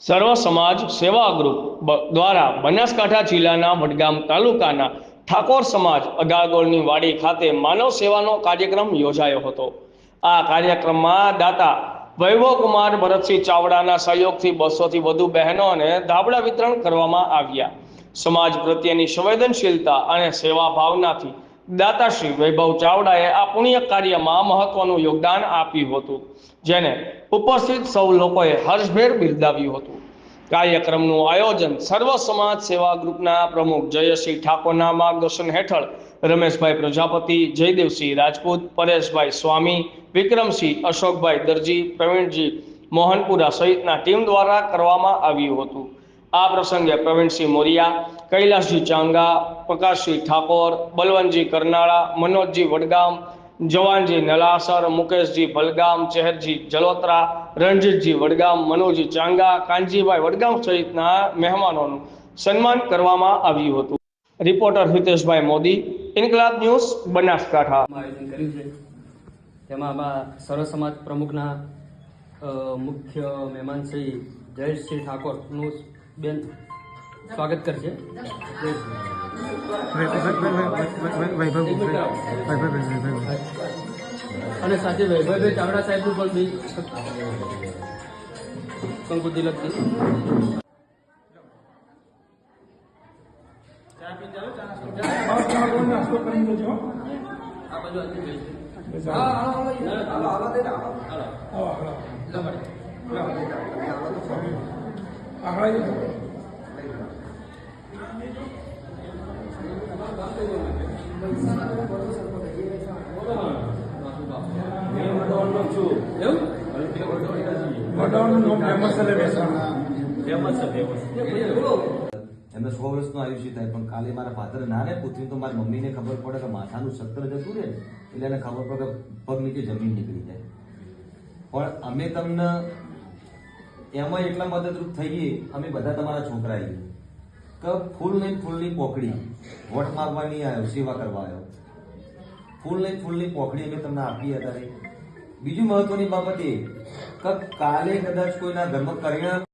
સર્વ સમાજ સેવા ગ્રુપ દ્વારા બનાસકાંઠા જિલ્લાના વડગામ તાલુકાના ઠાકોર સમાજ અગાગોળની વાડી ખાતે માનવ સેવાનો કાર્યક્રમ યોજાયો હતો। આ કાર્યક્રમમાં દાતા વૈભવકુમાર ભરતસિંહ ચાવડાના સહયોગથી 200થી વધુ બહેનોને ધાબળા વિતરણ કરવામાં આવ્યા। સમાજ પ્રત્યેની સંવેદનશીલતા અને સેવા ભાવનાથી દાતાશ્રી વૈભવ ચાવડાએ આ પુણ્ય કાર્યમાં મહત્વનું યોગદાન આપ્યું હતું, જેને ઉપસ્થિત સૌ લોકોએ હર્ષભેર બિરદાવ્યું હતું। કાર્યક્રમનું આયોજન સર્વ સમાજ સેવા ગ્રુપના પ્રમુખ જયશ્રી ઠાકોરના માર્ગદર્શન હેઠળ રમેશભાઈ પ્રજાપતિ, જયદેવસિંહ રાજપૂત, પરેશભાઈ સ્વામી, વિક્રમસિંહ, અશોકભાઈ દરજી, પ્રવીણજી મોહનપુરા સહિતના ટીમ દ્વારા કરવામાં આવ્યું હતું। આ પ્રસંગે પ્રવીણસિંહ મોરિયા, કૈલાસજી ચાંગા, પ્રકાશસિંહ ઠાકોર, બલવંતજી કરનાળા, મનોજજી વડગામ, જવાનજી નલાસર, મુકેશજી ભલગામ, ચહેરજી જલોત્રા, રણજીતજી વડગામ, મનોજી ચાંગા, કાનજીભાઈ વડગામ સહિતના મહેમાનોનું સન્માન કરવામાં આવ્યું હતું। રિપોર્ટર હિતેશભાઈ મોદી, ઇન્કલાબ ન્યૂઝ, બનાસકાંઠા। આયોજન કર્યું છે તેમાં આમાં સર્વ સમાજ પ્રમુખના મુખ્ય મહેમાન શ્રી જયેશસિંહ ઠાકોરનું બેન સ્વાગત કરશે। અને સાથે વૈભવભાઈ ચાવડા સાહેબનું પણ બી કંકુ તિલક છે। એમને 100 વર્ષનું આયુષ્ય થાય, પણ કાલે મારા ફાધર ના ને પૂછ્યું તો મારી મમ્મીને ખબર પડે કે માથાનું સત્તર જતું રહે એટલે એને ખબર પડે કે પગ નીચે જમીન નીકળી જાય। પણ અમે તમને એમાં એટલા મદદરૂપ થઈએ, અમે બધા તમારા છોકરા આવીએ કે ફૂલ નહીં ફૂલની પોખડી વોટ મારવાની આવ્યો, સેવા કરવા આવ્યો, ફૂલ નહીં ફૂલની પોખડી અમે તમને આપી હતા। બીજું મહત્વની બાબત એ કે કાલે કદાચ કોઈના ઘરમાં કરિયાણા